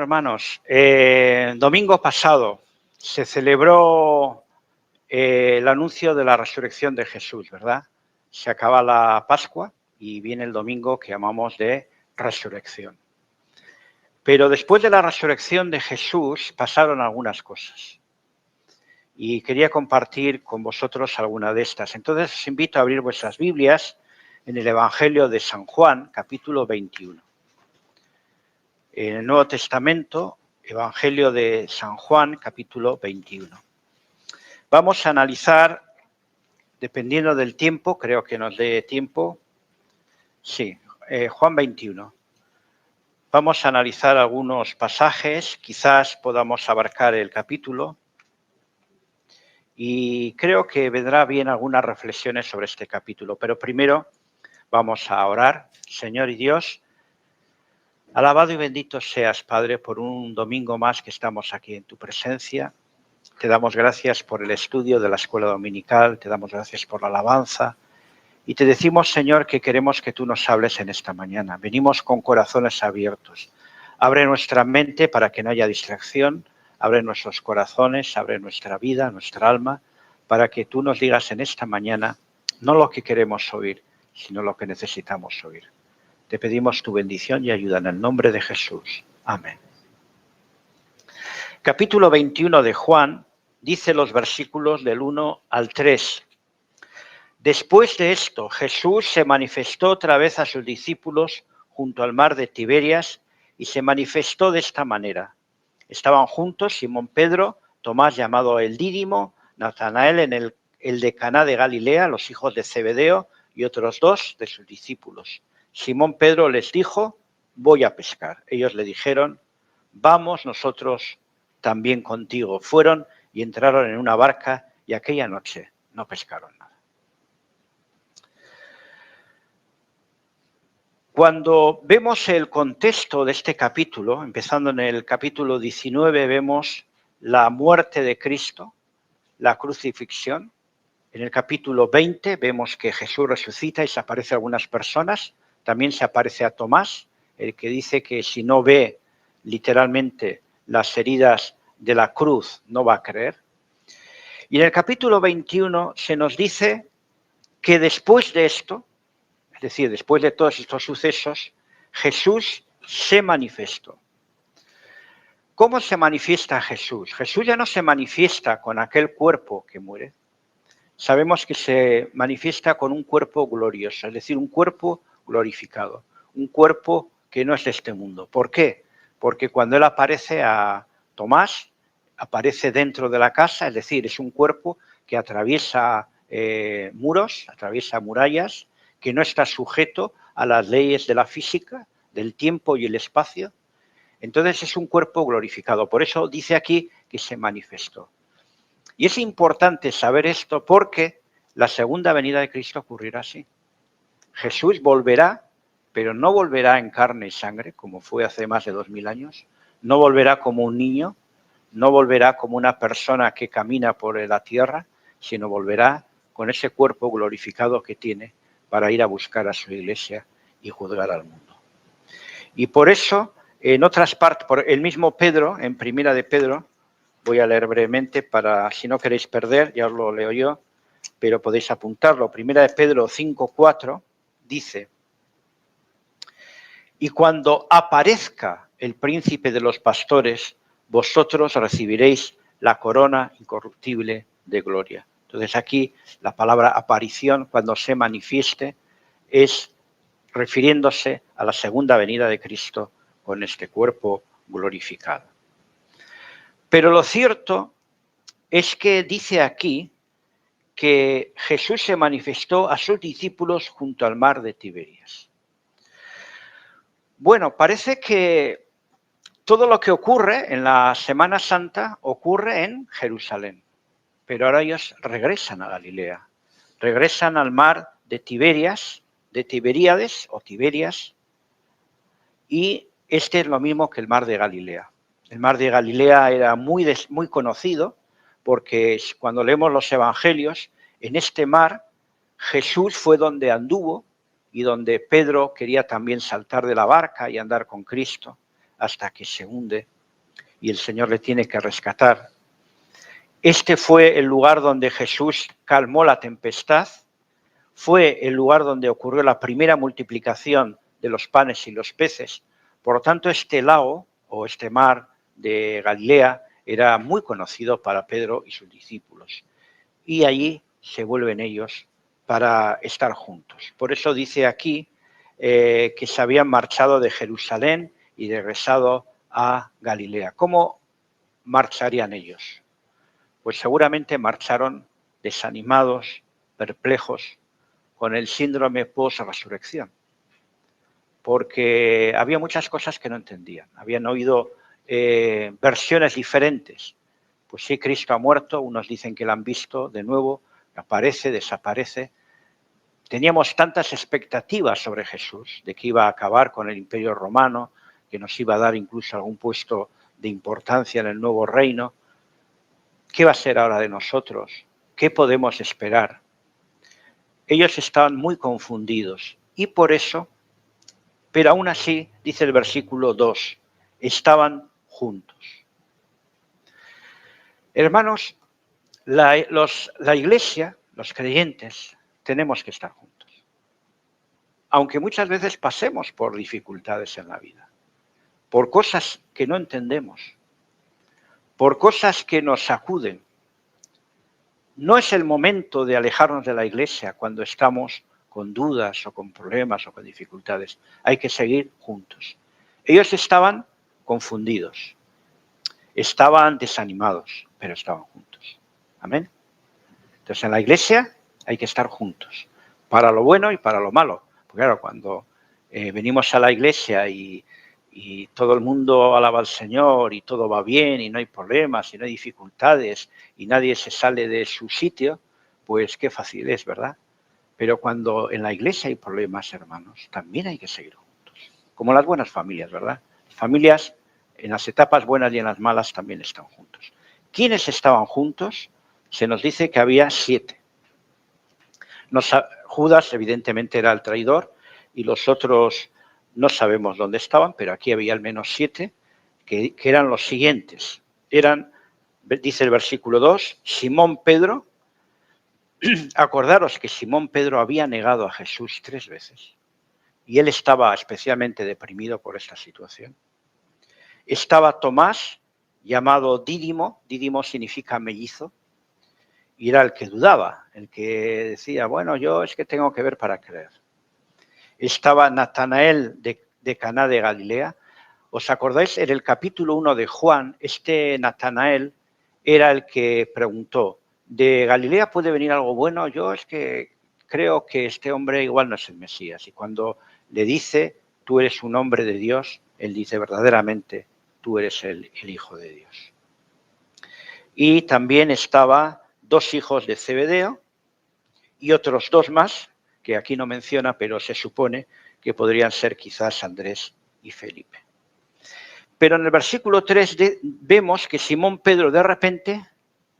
hermanos, domingo pasado se celebró el anuncio de la resurrección de Jesús, ¿verdad? Se acaba la Pascua y viene el domingo que llamamos de resurrección. Pero después de la resurrección de Jesús pasaron algunas cosas. Y quería compartir con vosotros alguna de estas. Entonces os invito a abrir vuestras Biblias en el Evangelio de San Juan, capítulo 21. En el Nuevo Testamento, Evangelio de San Juan, capítulo 21. Vamos a analizar, dependiendo del tiempo, creo que nos dé tiempo, sí, Juan 21. Vamos a analizar algunos pasajes, quizás podamos abarcar el capítulo, y creo que vendrá bien algunas reflexiones sobre este capítulo. Pero primero vamos a orar. Señor y Dios, alabado y bendito seas, Padre, por un domingo más que estamos aquí en tu presencia. Te damos gracias por el estudio de la escuela dominical, te damos gracias por la alabanza y te decimos, Señor, que queremos que tú nos hables en esta mañana. Venimos con corazones abiertos. Abre nuestra mente para que no haya distracción, abre nuestros corazones, abre nuestra vida, nuestra alma, para que tú nos digas en esta mañana no lo que queremos oír, sino lo que necesitamos oír. Te pedimos tu bendición y ayuda en el nombre de Jesús. Amén. Capítulo 21 de Juan dice los versículos del 1 al 3. Después de esto, Jesús se manifestó otra vez a sus discípulos junto al mar de Tiberias y se manifestó de esta manera. Estaban juntos Simón Pedro, Tomás llamado el Dídimo, Natanael el de Caná de Galilea, los hijos de Zebedeo y otros dos de sus discípulos. Simón Pedro les dijo, voy a pescar. Ellos le dijeron, vamos nosotros también contigo. Fueron y entraron en una barca y aquella noche no pescaron nada. Cuando vemos el contexto de este capítulo, empezando en el capítulo 19, vemos la muerte de Cristo, la crucifixión. En el capítulo 20 vemos que Jesús resucita y se aparece a algunas personas. También se aparece a Tomás, el que dice que si no ve literalmente las heridas de la cruz, no va a creer. Y en el capítulo 21 se nos dice que después de esto, es decir, después de todos estos sucesos, Jesús se manifestó. ¿Cómo se manifiesta Jesús? Jesús ya no se manifiesta con aquel cuerpo que muere. Sabemos que se manifiesta con un cuerpo glorioso, es decir, un cuerpo glorificado, un cuerpo que no es de este mundo. ¿Por qué? Porque cuando él aparece a Tomás, aparece dentro de la casa, es decir, es un cuerpo que atraviesa muros, atraviesa murallas, que no está sujeto a las leyes de la física, del tiempo y el espacio. Entonces es un cuerpo glorificado. Por eso dice aquí que se manifestó. Y es importante saber esto porque la segunda venida de Cristo ocurrirá así. Jesús volverá, pero no volverá en carne y sangre, como fue hace más de 2000 años. No volverá como un niño, no volverá como una persona que camina por la tierra, sino volverá con ese cuerpo glorificado que tiene para ir a buscar a su iglesia y juzgar al mundo. Y por eso, en otras partes, por el mismo Pedro, en Primera de Pedro, voy a leer brevemente para, si no queréis perder, ya os lo leo yo, pero podéis apuntarlo. Primera de Pedro 5:4 dice, y cuando aparezca el príncipe de los pastores, vosotros recibiréis la corona incorruptible de gloria. Entonces aquí la palabra aparición, cuando se manifieste, es refiriéndose a la segunda venida de Cristo con este cuerpo glorificado. Pero lo cierto es que dice aquí que Jesús se manifestó a sus discípulos junto al mar de Tiberias. Bueno, parece que todo lo que ocurre en la Semana Santa ocurre en Jerusalén, pero ahora ellos regresan a Galilea, regresan al mar de Tiberias, de Tiberíades o Tiberias, y este es lo mismo que el mar de Galilea. El mar de Galilea era muy conocido porque cuando leemos los evangelios, en este mar Jesús fue donde anduvo y donde Pedro quería también saltar de la barca y andar con Cristo hasta que se hunde y el Señor le tiene que rescatar. Este fue el lugar donde Jesús calmó la tempestad, fue el lugar donde ocurrió la primera multiplicación de los panes y los peces. Por lo tanto, este lago o este mar de Galilea era muy conocido para Pedro y sus discípulos. Y allí se vuelven ellos para estar juntos. Por eso dice aquí que se habían marchado de Jerusalén y regresado a Galilea. ¿Cómo marcharían ellos? Pues seguramente marcharon desanimados, perplejos, con el síndrome post-resurrección, porque había muchas cosas que no entendían, habían oído versiones diferentes. Pues sí, Cristo ha muerto, unos dicen que lo han visto de nuevo, aparece, desaparece. Teníamos tantas expectativas sobre Jesús, de que iba a acabar con el Imperio Romano, que nos iba a dar incluso algún puesto de importancia en el nuevo reino. ¿Qué va a ser ahora de nosotros? ¿Qué podemos esperar? Ellos estaban muy confundidos y por eso, pero aún así, dice el versículo 2, estaban juntos. Hermanos, la Iglesia, los creyentes, tenemos que estar juntos. Aunque muchas veces pasemos por dificultades en la vida, por cosas que no entendemos, por cosas que nos sacuden. No es el momento de alejarnos de la Iglesia cuando estamos con dudas o con problemas o con dificultades. Hay que seguir juntos. Ellos estaban confundidos, estaban desanimados, pero estaban juntos. Amén. Entonces en la Iglesia hay que estar juntos, para lo bueno y para lo malo. Porque claro, cuando venimos a la Iglesia y todo el mundo alaba al Señor y todo va bien y no hay problemas y no hay dificultades y nadie se sale de su sitio, pues qué fácil es, ¿verdad? Pero cuando en la Iglesia hay problemas, hermanos, también hay que seguir juntos. Como las buenas familias, ¿verdad? Familias en las etapas buenas y en las malas también están juntos. ¿Quiénes estaban juntos? Se nos dice que había 7. Judas evidentemente era el traidor y los otros no sabemos dónde estaban, pero aquí había al menos 7 que eran los siguientes. Eran, dice el versículo 2, Simón Pedro. Acordaros que Simón Pedro había negado a Jesús 3 veces y él estaba especialmente deprimido por esta situación. Estaba Tomás, llamado Dídimo. Dídimo significa mellizo, y era el que dudaba, el que decía, bueno, yo es que tengo que ver para creer. Estaba Natanael de Caná de Galilea. ¿Os acordáis? En el capítulo 1 de Juan, este Natanael era el que preguntó, ¿de Galilea puede venir algo bueno? Yo es que creo que este hombre igual no es el Mesías. Y cuando le dice, tú eres un hombre de Dios, él dice, verdaderamente, tú eres el Hijo de Dios. Y también estaba 2 hijos de Zebedeo y otros 2 más, que aquí no menciona, pero se supone que podrían ser quizás Andrés y Felipe. Pero en el versículo 3 vemos que Simón Pedro de repente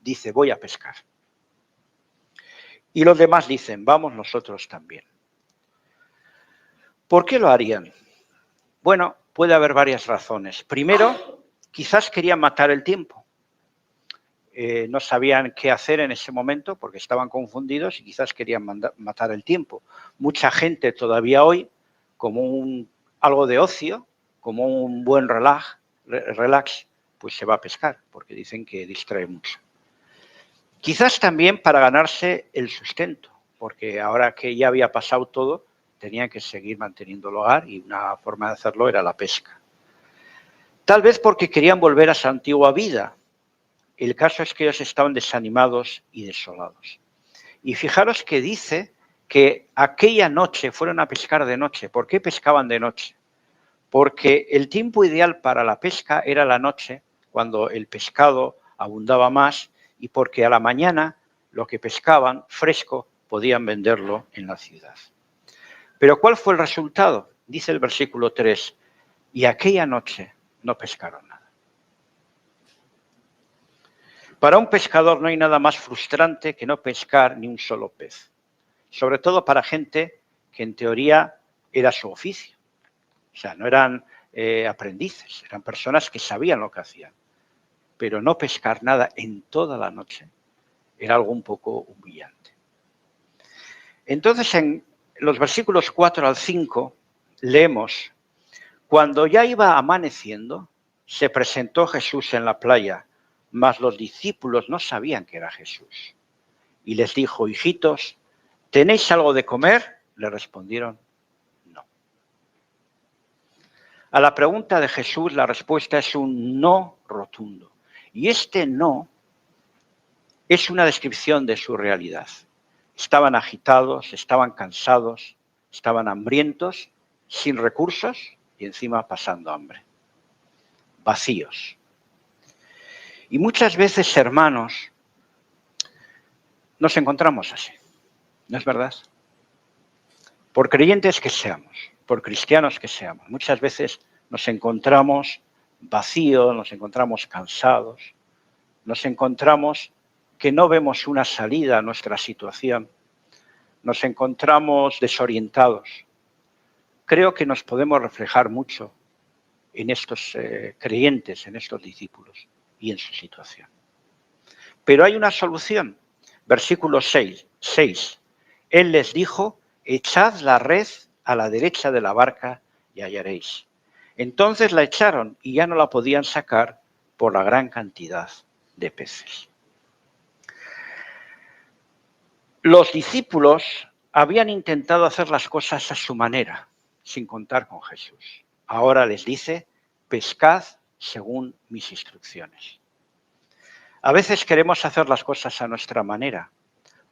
dice, voy a pescar. Y los demás dicen, vamos nosotros también. ¿Por qué lo harían? Bueno, puede haber varias razones. Primero, quizás querían matar el tiempo. No sabían qué hacer en ese momento porque estaban confundidos y quizás querían matar el tiempo. Mucha gente todavía hoy, como algo de ocio, como un buen relax, pues se va a pescar porque dicen que distrae mucho. Quizás también para ganarse el sustento, porque ahora que ya había pasado todo, tenían que seguir manteniendo el hogar y una forma de hacerlo era la pesca. Tal vez porque querían volver a su antigua vida. El caso es que ellos estaban desanimados y desolados. Y fijaros que dice que aquella noche fueron a pescar de noche. ¿Por qué pescaban de noche? Porque el tiempo ideal para la pesca era la noche, cuando el pescado abundaba más, y porque a la mañana lo que pescaban fresco podían venderlo en la ciudad. Pero ¿cuál fue el resultado? Dice el versículo 3, y aquella noche no pescaron nada. Para un pescador no hay nada más frustrante que no pescar ni un solo pez, sobre todo para gente que en teoría era su oficio. O sea, no eran aprendices, eran personas que sabían lo que hacían. pero no pescar nada en toda la noche era algo un poco humillante. Entonces, en los versículos 4 al 5 leemos: cuando ya iba amaneciendo, se presentó Jesús en la playa, mas los discípulos no sabían que era Jesús. Y les dijo: hijitos, ¿tenéis algo de comer? Le respondieron: no. A la pregunta de Jesús, la respuesta es un no rotundo. Y este no es una descripción de su realidad. Estaban agitados, estaban cansados, estaban hambrientos, sin recursos y encima pasando hambre. Vacíos. Y muchas veces, hermanos, nos encontramos así. ¿No es verdad? Por creyentes que seamos, por cristianos que seamos, muchas veces nos encontramos vacíos, nos encontramos cansados, nos encontramos que no vemos una salida a nuestra situación, nos encontramos desorientados. Creo que nos podemos reflejar mucho en estos creyentes, en estos discípulos y en su situación. Pero hay una solución. Versículo 6. Él les dijo: echad la red a la derecha de la barca y hallaréis. Entonces la echaron y ya no la podían sacar por la gran cantidad de peces. Los discípulos habían intentado hacer las cosas a su manera, sin contar con Jesús. Ahora les dice: pescad según mis instrucciones. A veces queremos hacer las cosas a nuestra manera.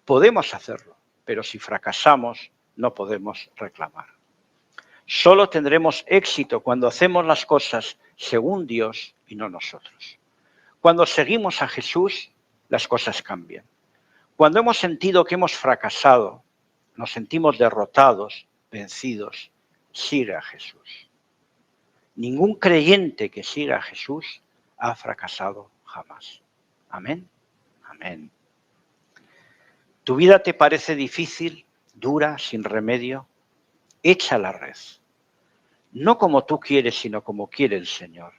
Podemos hacerlo, pero si fracasamos, no podemos reclamar. Solo tendremos éxito cuando hacemos las cosas según Dios y no nosotros. Cuando seguimos a Jesús, las cosas cambian. Cuando hemos sentido que hemos fracasado, nos sentimos derrotados, vencidos, sigue a Jesús. Ningún creyente que siga a Jesús ha fracasado jamás. Amén. Amén. ¿Tu vida te parece difícil, dura, sin remedio? Echa la red. No como tú quieres, sino como quiere el Señor.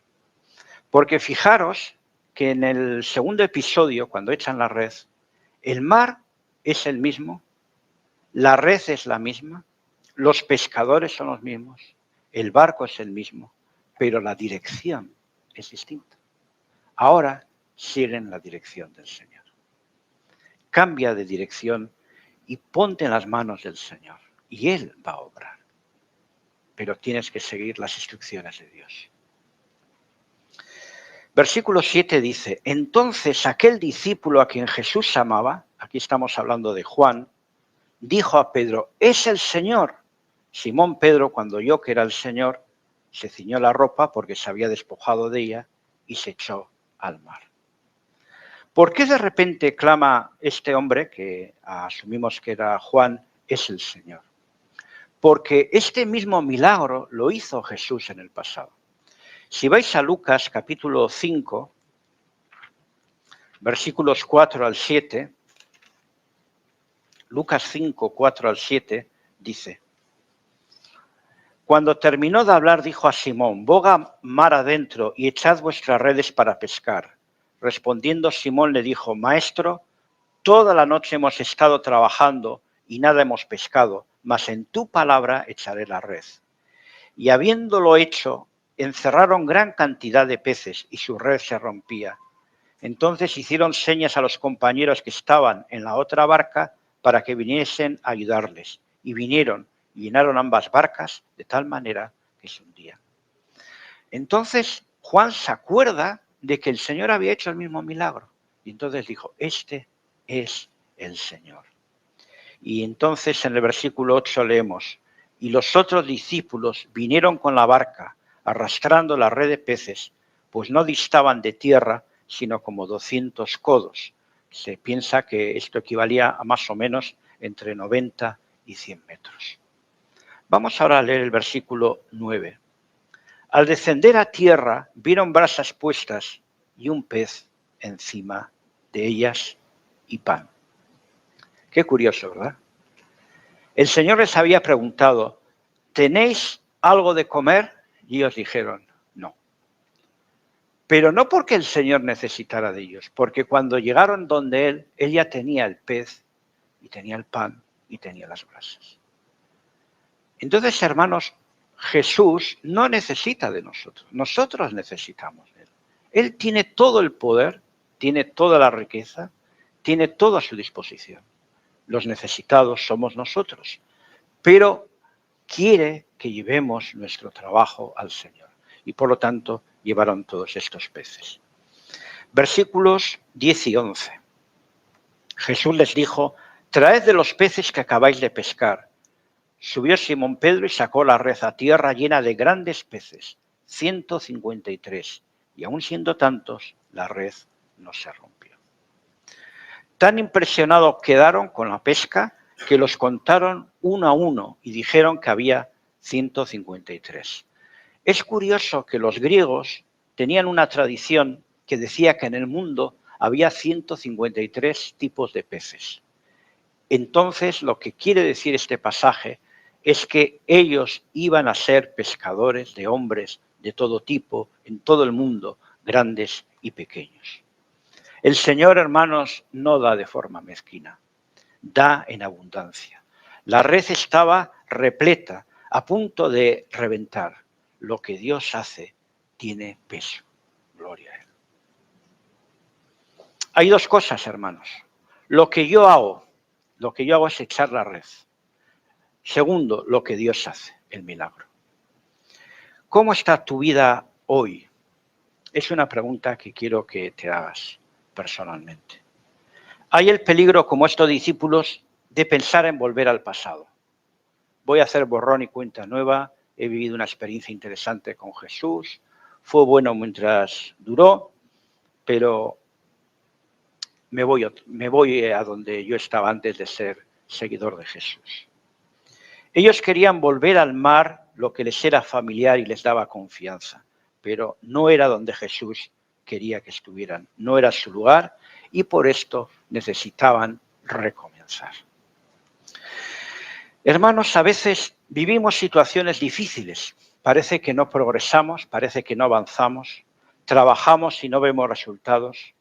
Porque fijaros que en el segundo episodio, cuando echan la red, el mar es el mismo, la red es la misma, los pescadores son los mismos, el barco es el mismo, pero la dirección es distinta. Ahora siguen la dirección del Señor. Cambia de dirección y ponte en las manos del Señor y Él va a obrar. Pero tienes que seguir las instrucciones de Dios. Versículo 7 dice: entonces aquel discípulo a quien Jesús amaba, aquí estamos hablando de Juan, dijo a Pedro: es el Señor. Simón Pedro, cuando oyó que era el Señor, se ciñó la ropa porque se había despojado de ella y se echó al mar. ¿Por qué de repente clama este hombre, que asumimos que era Juan, es el Señor? Porque este mismo milagro lo hizo Jesús en el pasado. Si vais a Lucas capítulo 5, versículos 4 al 7, Lucas 5, 4 al 7, dice: cuando terminó de hablar, dijo a Simón: boga mar adentro y echad vuestras redes para pescar. Respondiendo Simón le dijo: maestro, toda la noche hemos estado trabajando y nada hemos pescado, mas en tu palabra echaré la red. Y habiéndolo hecho, encerraron gran cantidad de peces y su red se rompía. Entonces hicieron señas a los compañeros que estaban en la otra barca para que viniesen a ayudarles. Y vinieron y llenaron ambas barcas de tal manera que se hundían. Entonces Juan se acuerda de que el Señor había hecho el mismo milagro. Y entonces dijo: este es el Señor. Y entonces en el versículo 8 leemos: y los otros discípulos vinieron con la barca, arrastrando la red de peces, pues no distaban de tierra, sino como 200 codos. Se piensa que esto equivalía a más o menos entre 90 y 100 metros. Vamos ahora a leer el versículo 9. Al descender a tierra, vieron brasas puestas y un pez encima de ellas y pan. Qué curioso, ¿verdad? El Señor les había preguntado: ¿tenéis algo de comer? Y ellos dijeron: no. Pero no porque el Señor necesitara de ellos, porque cuando llegaron donde Él ya tenía el pez y tenía el pan y tenía las brasas. Entonces, hermanos, Jesús no necesita de nosotros, nosotros necesitamos de Él. Él tiene todo el poder, tiene toda la riqueza, tiene todo a su disposición. Los necesitados somos nosotros, pero quiere que llevemos nuestro trabajo al Señor. Y por lo tanto, llevaron todos estos peces. Versículos 10 y 11. Jesús les dijo, traed de los peces que acabáis de pescar. Subió Simón Pedro y sacó la red a tierra llena de grandes peces, 153, y aun siendo tantos, la red no se rompió. Tan impresionados quedaron con la pesca que los contaron uno a uno y dijeron que había 153. Es curioso que los griegos tenían una tradición que decía que en el mundo había 153 tipos de peces. Entonces, lo que quiere decir este pasaje es que ellos iban a ser pescadores de hombres de todo tipo, en todo el mundo, grandes y pequeños. El Señor, hermanos, no da de forma mezquina, da en abundancia. La red estaba repleta, a punto de reventar. Lo que Dios hace tiene peso. Gloria a Él. Hay dos cosas, hermanos. Lo que yo hago es echar la red. Segundo, lo que Dios hace, el milagro. ¿Cómo está tu vida hoy? Es una pregunta que quiero que te hagas personalmente. Hay el peligro, como estos discípulos, de pensar en volver al pasado. Voy a hacer borrón y cuenta nueva, he vivido una experiencia interesante con Jesús, fue bueno mientras duró, pero me voy a donde yo estaba antes de ser seguidor de Jesús. Ellos querían volver al mar, lo que les era familiar y les daba confianza, pero no era donde Jesús quería que estuvieran, no era su lugar y por esto necesitaban recomenzar. Hermanos, a veces vivimos situaciones difíciles, parece que no progresamos, parece que no avanzamos, trabajamos y no vemos resultados.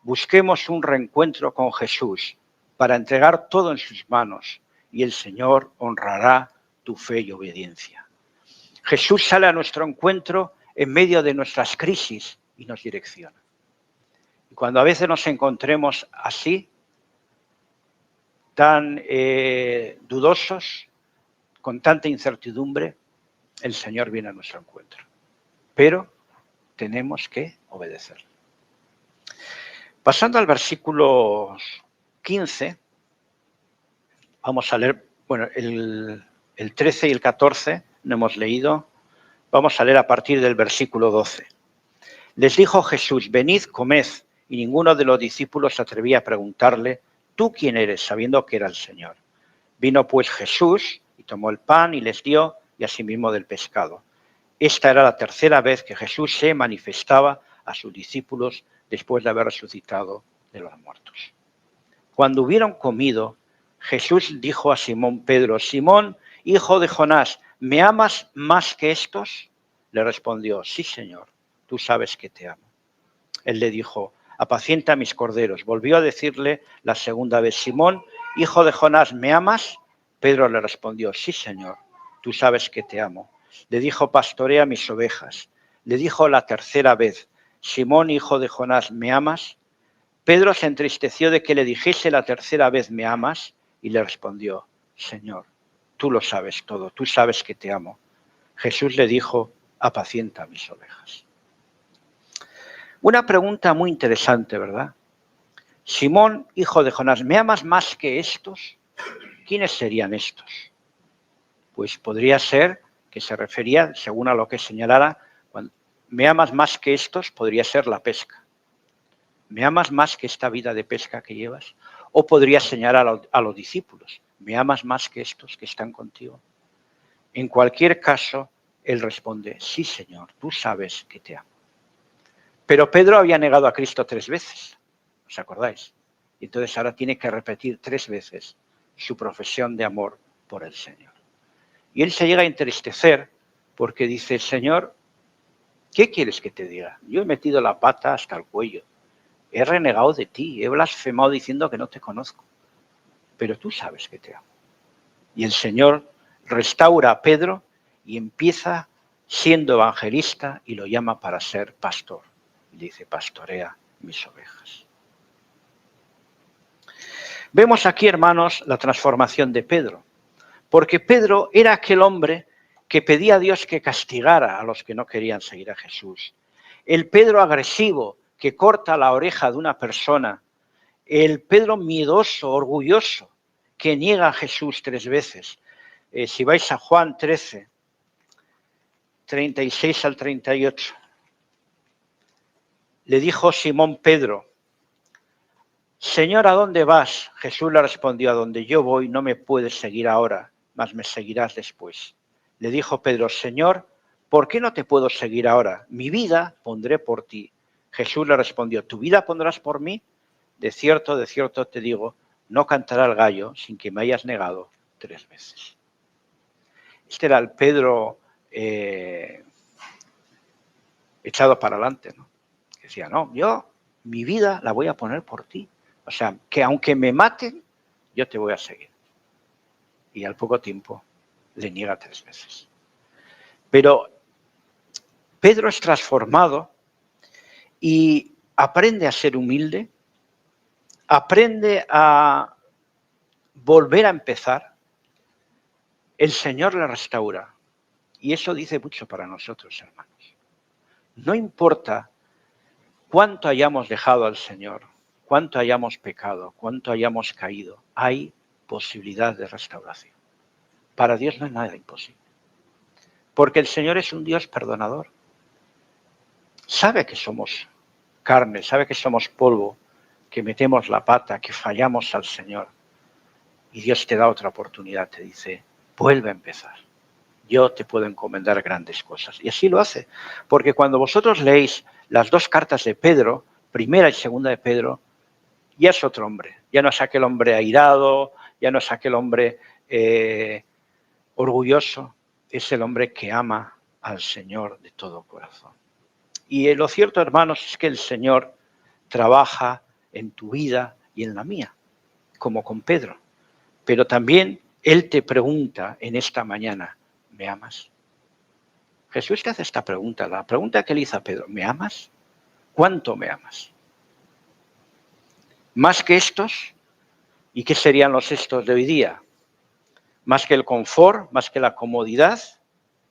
Busquemos un reencuentro con Jesús para entregar todo en sus manos y el Señor honrará tu fe y obediencia. Jesús sale a nuestro encuentro en medio de nuestras crisis y nos direcciona. Y cuando a veces nos encontremos así, tan dudosos, con tanta incertidumbre, el Señor viene a nuestro encuentro. Pero tenemos que obedecer. Pasando al versículo 15, vamos a leer, bueno, el 13 y el 14 no hemos leído, vamos a leer a partir del versículo 12. Les dijo Jesús, venid, comed, y ninguno de los discípulos se atrevía a preguntarle, ¿tú quién eres?, sabiendo que era el Señor. Vino pues Jesús y tomó el pan y les dio, y asimismo del pescado. Esta era la tercera vez que Jesús se manifestaba a sus discípulos después de haber resucitado de los muertos. Cuando hubieron comido, Jesús dijo a Simón Pedro, Simón, hijo de Jonás, ¿me amas más que estos? Le respondió, sí, Señor, tú sabes que te amo. Él le dijo, apacienta mis corderos. Volvió a decirle la segunda vez, Simón, hijo de Jonás, ¿me amas? Pedro le respondió, sí, Señor, tú sabes que te amo. Le dijo, pastorea mis ovejas. Le dijo la tercera vez, Simón, hijo de Jonás, ¿me amas? Pedro se entristeció de que le dijese la tercera vez, ¿me amas? Y le respondió, Señor, tú lo sabes todo, tú sabes que te amo. Jesús le dijo, apacienta mis ovejas. Una pregunta muy interesante, ¿verdad? Simón, hijo de Jonás, ¿me amas más que estos? ¿Quiénes serían estos? Pues podría ser que se refería, según a lo que señalara, cuando me amas más que estos, podría ser la pesca. ¿Me amas más que esta vida de pesca que llevas? O podría señalar a los discípulos, ¿me amas más que estos que están contigo? En cualquier caso, él responde, sí, Señor, tú sabes que te amo. Pero Pedro había negado a Cristo 3 veces, ¿os acordáis? Y entonces ahora tiene que repetir 3 veces su profesión de amor por el Señor. Y él se llega a entristecer porque dice, Señor, ¿Qué quieres que te diga? Yo he metido la pata hasta el cuello. He renegado de ti, he blasfemado diciendo que no te conozco. Pero tú sabes que te amo. Y el Señor restaura a Pedro y empieza siendo evangelista y lo llama para ser pastor. Y dice, pastorea mis ovejas. Vemos aquí, hermanos, la transformación de Pedro. Porque Pedro era aquel hombre que pedía a Dios que castigara a los que no querían seguir a Jesús. El Pedro agresivo que corta la oreja de una persona. El Pedro miedoso, orgulloso, que niega a Jesús 3 veces. Si vais a Juan 13, 36 al 38, le dijo Simón Pedro, Señor, ¿a dónde vas? Jesús le respondió, a donde yo voy no me puedes seguir ahora, mas me seguirás después. Le dijo Pedro, Señor, ¿por qué no te puedo seguir ahora? Mi vida pondré por ti. Jesús le respondió, ¿tu vida pondrás por mí? De cierto te digo, no cantará el gallo sin que me hayas negado 3 veces. Este era el Pedro echado para adelante, ¿no? Decía, no, yo mi vida la voy a poner por ti. O sea, que aunque me maten, yo te voy a seguir. Y al poco tiempo le niega 3 veces. Pero Pedro es transformado y aprende a ser humilde, aprende a volver a empezar. El Señor le restaura. Y eso dice mucho para nosotros, hermanos. No importa cuánto hayamos dejado al Señor, cuánto hayamos pecado, cuánto hayamos caído, hay posibilidad de restauración. Para Dios no hay nada imposible. Porque el Señor es un Dios perdonador. Sabe que somos carne, sabe que somos polvo, que metemos la pata, que fallamos al Señor. Y Dios te da otra oportunidad, te dice, vuelve a empezar. Yo te puedo encomendar grandes cosas. Y así lo hace. Porque cuando vosotros leéis las 2 cartas de Pedro, primera y segunda de Pedro, ya es otro hombre. Ya no es aquel hombre airado, ya no es aquel hombre orgulloso. Es el hombre que ama al Señor de todo corazón. Y lo cierto, hermanos, es que el Señor trabaja en tu vida y en la mía, como con Pedro. Pero también Él te pregunta en esta mañana, ¿me amas? Jesús te hace esta pregunta, la pregunta que le hizo a Pedro, ¿me amas? ¿Cuánto me amas? ¿Más que estos? ¿Y qué serían los estos de hoy día? ¿Más que el confort? ¿Más que la comodidad?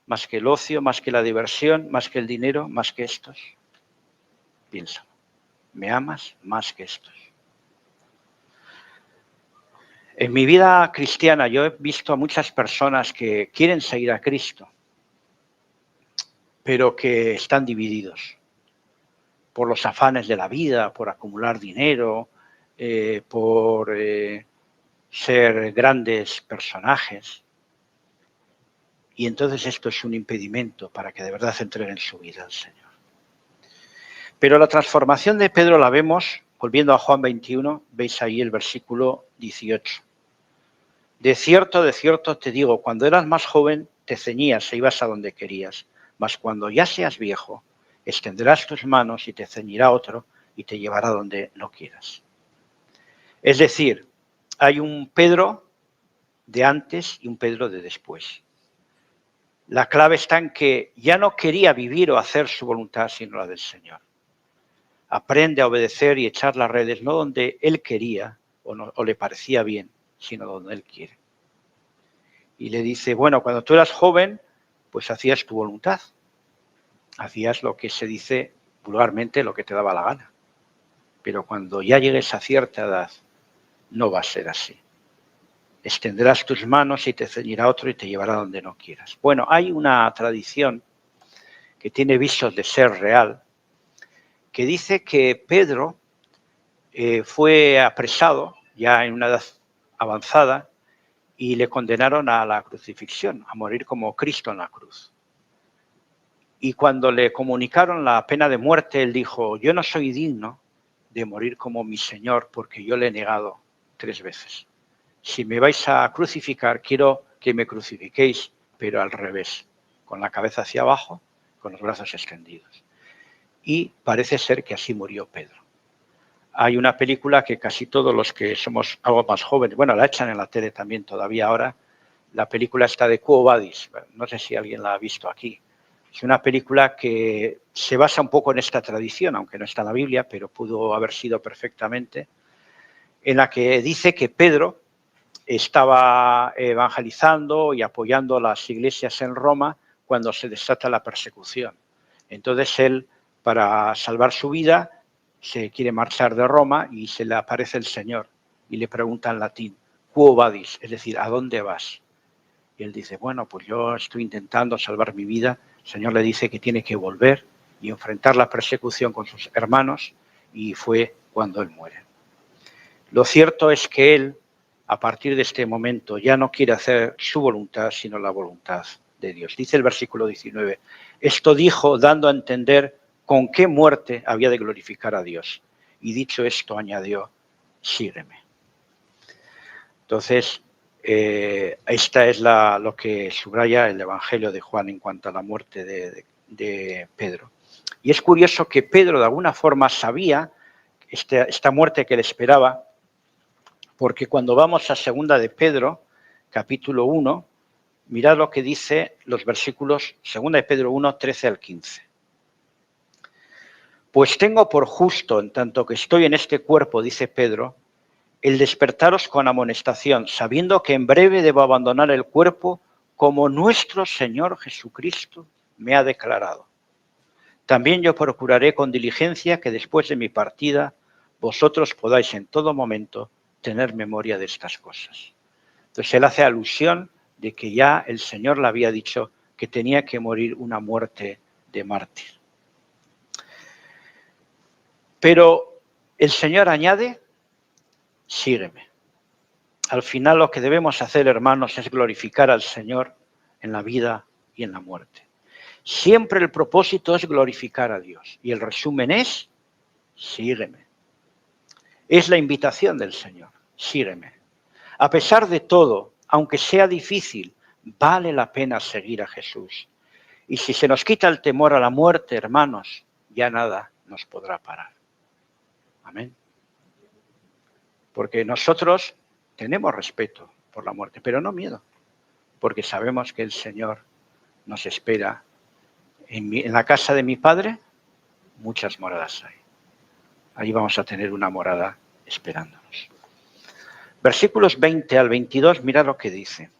¿Más que el ocio? ¿Más que la diversión? ¿Más que el dinero? ¿Más que estos? Piensa, ¿me amas más que estos? En mi vida cristiana yo he visto a muchas personas que quieren seguir a Cristo, pero que están divididos por los afanes de la vida, por acumular dinero, por ser grandes personajes. Y entonces esto es un impedimento para que de verdad entreguen su vida al Señor. Pero la transformación de Pedro la vemos, volviendo a Juan 21, veis ahí el versículo 18. De cierto te digo, cuando eras más joven te ceñías e ibas a donde querías, mas cuando ya seas viejo, extenderás tus manos y te ceñirá otro y te llevará donde no quieras. Es decir, hay un Pedro de antes y un Pedro de después. La clave está en que ya no quería vivir o hacer su voluntad, sino la del Señor. Aprende a obedecer y echar las redes, no donde él quería o le parecía bien, sino donde él quiere. Y le dice, bueno, cuando tú eras joven, pues hacías tu voluntad. Hacías lo que se dice vulgarmente, lo que te daba la gana. Pero cuando ya llegues a cierta edad, no va a ser así. Extenderás tus manos y te ceñirá otro y te llevará donde no quieras. Bueno, hay una tradición que tiene visos de ser real, que dice que Pedro fue apresado ya en una edad avanzada y le condenaron a la crucifixión, a morir como Cristo en la cruz. Y cuando le comunicaron la pena de muerte, él dijo, yo no soy digno de morir como mi Señor porque yo le he negado 3 veces. Si me vais a crucificar, quiero que me crucifiquéis, pero al revés, con la cabeza hacia abajo, con los brazos extendidos. Y parece ser que así murió Pedro. Hay una película que casi todos los que somos algo más jóvenes, bueno, la echan en la tele también todavía ahora, la película está de Quo Vadis, no sé si alguien la ha visto aquí. Es una película que se basa un poco en esta tradición, aunque no está en la Biblia, pero pudo haber sido perfectamente, en la que dice que Pedro estaba evangelizando y apoyando las iglesias en Roma cuando se desata la persecución. Entonces él, para salvar su vida, se quiere marchar de Roma y se le aparece el Señor y le pregunta en latín, ¿Quo vadis? Es decir, ¿a dónde vas? Y él dice, bueno, pues yo estoy intentando salvar mi vida. El Señor le dice que tiene que volver y enfrentar la persecución con sus hermanos y fue cuando él muere. Lo cierto es que él, a partir de este momento, ya no quiere hacer su voluntad, sino la voluntad de Dios. Dice el versículo 19, esto dijo dando a entender con qué muerte había de glorificar a Dios. Y dicho esto, añadió, sígueme. Entonces, esta es lo que subraya el Evangelio de Juan en cuanto a la muerte de Pedro. Y es curioso que Pedro, de alguna forma, sabía esta muerte que le esperaba, porque cuando vamos a segunda de Pedro, capítulo 1, mirad lo que dice los versículos segunda de Pedro 1, 13 al 15. Pues tengo por justo, en tanto que estoy en este cuerpo, dice Pedro, el despertaros con amonestación, sabiendo que en breve debo abandonar el cuerpo como nuestro Señor Jesucristo me ha declarado. También yo procuraré con diligencia que después de mi partida vosotros podáis en todo momento tener memoria de estas cosas. Entonces él hace alusión de que ya el Señor le había dicho que tenía que morir una muerte de mártir. Pero el Señor añade, sígueme. Al final lo que debemos hacer, hermanos, es glorificar al Señor en la vida y en la muerte. Siempre el propósito es glorificar a Dios. Y el resumen es, sígueme. Es la invitación del Señor, sígueme. A pesar de todo, aunque sea difícil, vale la pena seguir a Jesús. Y si se nos quita el temor a la muerte, hermanos, ya nada nos podrá parar. Amén. Porque nosotros tenemos respeto por la muerte, pero no miedo, porque sabemos que el Señor nos espera. En la casa de mi Padre muchas moradas hay. Ahí vamos a tener una morada esperándonos. Versículos 20 al 22, mirad lo que dice.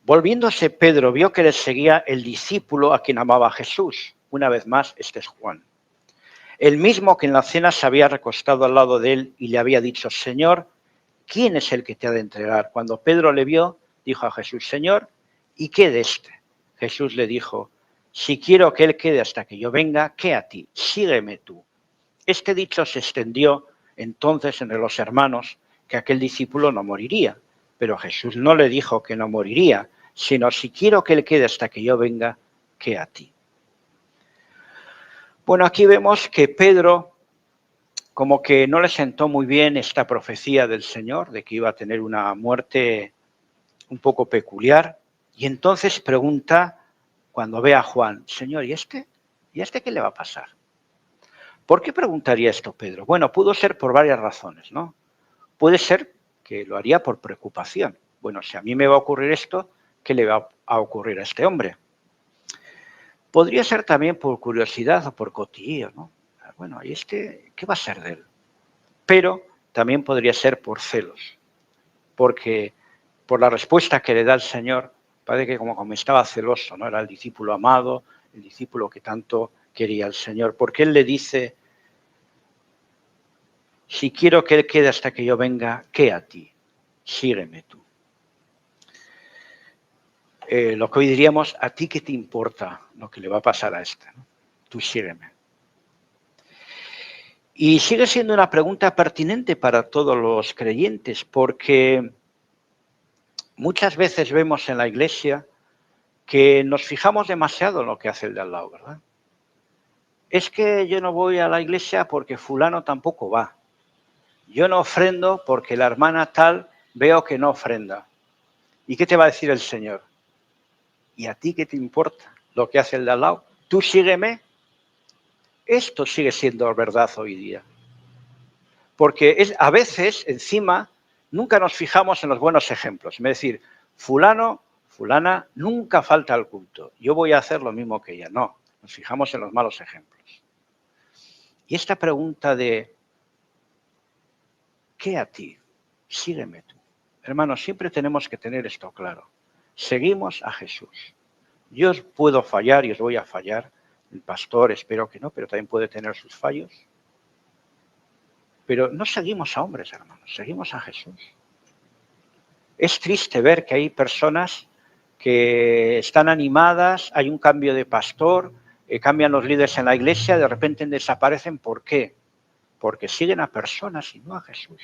Volviéndose Pedro, vio que le seguía el discípulo a quien amaba Jesús. Una vez más, este es Juan. El mismo que en la cena se había recostado al lado de él y le había dicho, Señor, ¿quién es el que te ha de entregar? Cuando Pedro le vio, dijo a Jesús, Señor, ¿y qué de este? Jesús le dijo, si quiero que él quede hasta que yo venga, ¿qué a ti? Sígueme tú. Este dicho se extendió entonces entre los hermanos que aquel discípulo no moriría. Pero Jesús no le dijo que no moriría, sino si quiero que él quede hasta que yo venga, ¿qué a ti? Bueno, aquí vemos que Pedro como que no le sentó muy bien esta profecía del Señor de que iba a tener una muerte un poco peculiar y entonces pregunta cuando ve a Juan, Señor, ¿y este? ¿Y a este qué le va a pasar? ¿Por qué preguntaría esto Pedro? Bueno, pudo ser por varias razones, ¿no? Puede ser que lo haría por preocupación. Bueno, si a mí me va a ocurrir esto, ¿qué le va a ocurrir a este hombre? Podría ser también por curiosidad o por cotilleo, ¿no? Bueno, ¿y este qué va a ser de él? Pero también podría ser por celos, porque por la respuesta que le da el Señor, parece que como estaba celoso, ¿no? Era el discípulo amado, el discípulo que tanto quería el Señor, porque Él le dice, si quiero que Él quede hasta que yo venga, ¿qué a ti? Sígueme tú. Lo que hoy diríamos, ¿a ti qué te importa lo que le va a pasar a este? ¿No? Tú sígueme. Y sigue siendo una pregunta pertinente para todos los creyentes, porque muchas veces vemos en la iglesia que nos fijamos demasiado en lo que hace el de al lado, ¿verdad? Es que yo no voy a la iglesia porque fulano tampoco va. Yo no ofrendo porque la hermana tal veo que no ofrenda. ¿Y qué te va a decir el Señor? ¿Y a ti qué te importa lo que hace el de al lado. Tú sígueme. Esto sigue siendo verdad hoy día. Porque a veces, encima, nunca nos fijamos en los buenos ejemplos. Es decir, fulano, fulana, nunca falta al culto. Yo voy a hacer lo mismo que ella. No, nos fijamos en los malos ejemplos. Y esta pregunta de, ¿qué a ti? Sígueme tú. Hermanos, siempre tenemos que tener esto claro. Seguimos a Jesús. Yo os puedo fallar y os voy a fallar. El pastor espero que no, pero también puede tener sus fallos. Pero no seguimos a hombres, hermanos, seguimos a Jesús. Es triste ver que hay personas que están animadas, hay un cambio de pastor, cambian los líderes en la iglesia, de repente desaparecen. ¿Por qué? Porque siguen a personas y no a Jesús.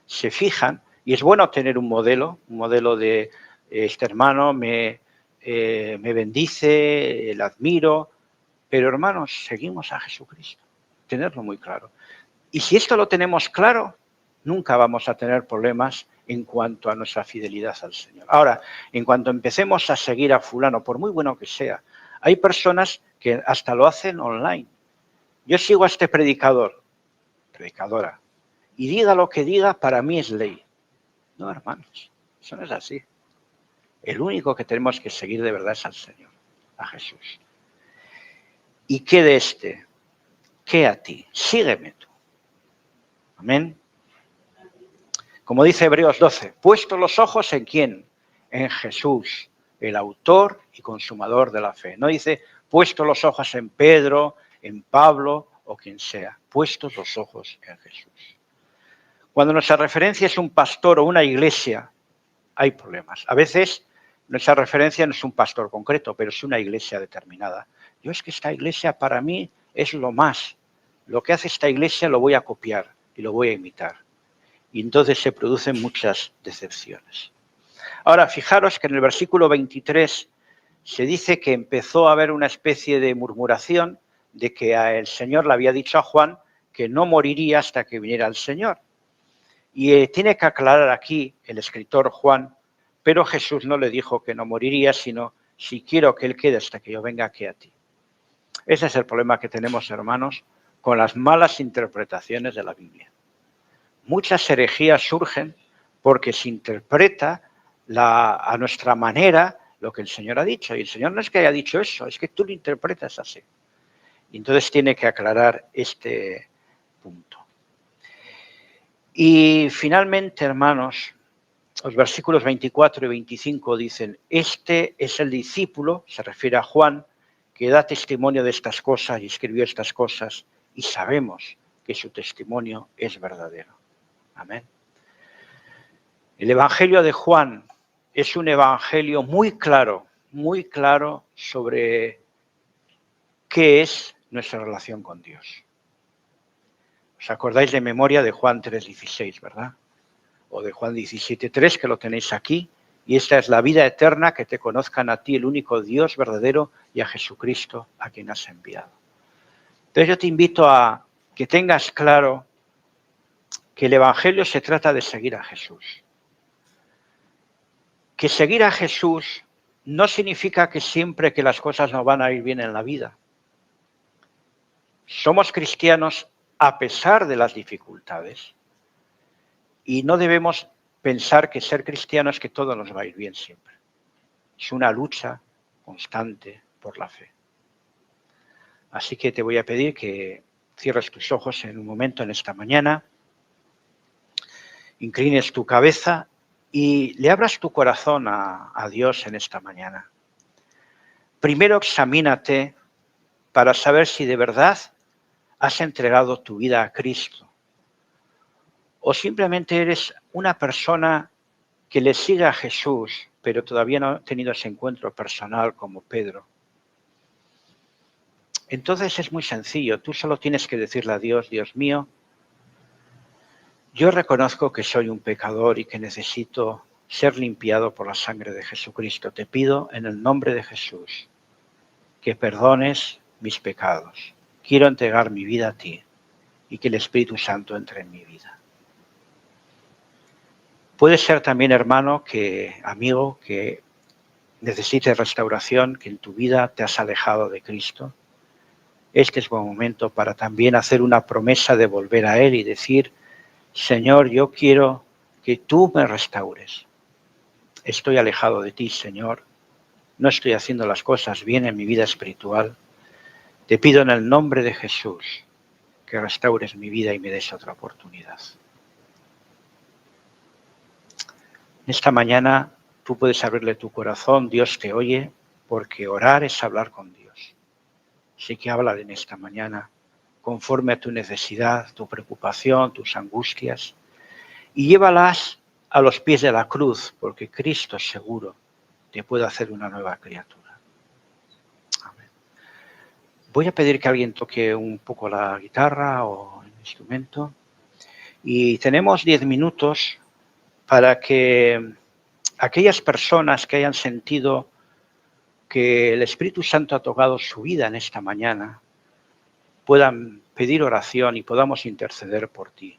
Se fijan, y es bueno tener un modelo de este hermano me bendice, le admiro, pero hermanos, seguimos a Jesucristo, tenerlo muy claro. Y si esto lo tenemos claro, nunca vamos a tener problemas en cuanto a nuestra fidelidad al Señor. Ahora, en cuanto empecemos a seguir a fulano, por muy bueno que sea, hay personas que hasta lo hacen online. Yo sigo a este predicadora, y diga lo que diga, para mí es ley. No, hermanos, eso no es así. El único que tenemos que seguir de verdad es al Señor, a Jesús. ¿Y qué de este? ¿Qué a ti? Sígueme tú. Amén. Como dice Hebreos 12, puesto los ojos ¿en quién? En Jesús, el autor y consumador de la fe. No dice puesto los ojos en Pedro, en Pablo o quien sea. Puestos los ojos en Jesús. Cuando nuestra referencia es un pastor o una iglesia, hay problemas. A veces nuestra referencia no es un pastor concreto, pero es una iglesia determinada. Yo es que esta iglesia para mí es lo más. Lo que hace esta iglesia lo voy a copiar y lo voy a imitar. Y entonces se producen muchas decepciones. Ahora, fijaros que en el versículo 23 se dice que empezó a haber una especie de murmuración de que el Señor le había dicho a Juan que no moriría hasta que viniera el Señor. Y tiene que aclarar aquí el escritor Juan, pero Jesús no le dijo que no moriría, sino si quiero que Él quede hasta que yo venga aquí a ti. Ese es el problema que tenemos, hermanos, con las malas interpretaciones de la Biblia. Muchas herejías surgen porque se interpreta a nuestra manera lo que el Señor ha dicho. Y el Señor no es que haya dicho eso, es que tú lo interpretas así. Y entonces tiene que aclarar este punto. Y finalmente, hermanos, los versículos 24 y 25 dicen, este es el discípulo, se refiere a Juan, que da testimonio de estas cosas y escribió estas cosas, y sabemos que su testimonio es verdadero. Amén. El Evangelio de Juan es un evangelio muy claro sobre qué es nuestra relación con Dios. ¿Os acordáis de memoria de Juan 3:16, verdad? O de Juan 17:3, que lo tenéis aquí. Y esta es la vida eterna, que te conozcan a ti, el único Dios verdadero, y a Jesucristo, a quien has enviado. Entonces yo te invito a que tengas claro que el Evangelio se trata de seguir a Jesús. Que seguir a Jesús no significa que siempre que las cosas no van a ir bien en la vida. Somos cristianos a pesar de las dificultades y no debemos pensar que ser cristiano es que todo nos va a ir bien siempre. Es una lucha constante por la fe. Así que te voy a pedir que cierres tus ojos en un momento en esta mañana, inclines tu cabeza y le abras tu corazón a Dios en esta mañana. Primero examínate para saber si de verdad has entregado tu vida a Cristo o simplemente eres una persona que le sigue a Jesús, pero todavía no ha tenido ese encuentro personal como Pedro. Entonces es muy sencillo, tú solo tienes que decirle a Dios, Dios mío, yo reconozco que soy un pecador y que necesito ser limpiado por la sangre de Jesucristo. Te pido en el nombre de Jesús que perdones mis pecados. Quiero entregar mi vida a ti y que el Espíritu Santo entre en mi vida. Puede ser también, hermano, amigo, que necesites restauración, que en tu vida te has alejado de Cristo, este es buen momento para también hacer una promesa de volver a Él y decir, Señor, yo quiero que tú me restaures. Estoy alejado de ti, Señor. No estoy haciendo las cosas bien en mi vida espiritual. Te pido en el nombre de Jesús que restaures mi vida y me des otra oportunidad. Esta mañana tú puedes abrirle tu corazón, Dios te oye, porque orar es hablar con Dios. Así que habla en esta mañana, conforme a tu necesidad, tu preocupación, tus angustias, y llévalas a los pies de la cruz, porque Cristo seguro te puede hacer una nueva criatura. Amén. Voy a pedir que alguien toque un poco la guitarra o el instrumento, y tenemos 10 minutos para que aquellas personas que hayan sentido que el Espíritu Santo ha tocado su vida en esta mañana puedan pedir oración y podamos interceder por ti.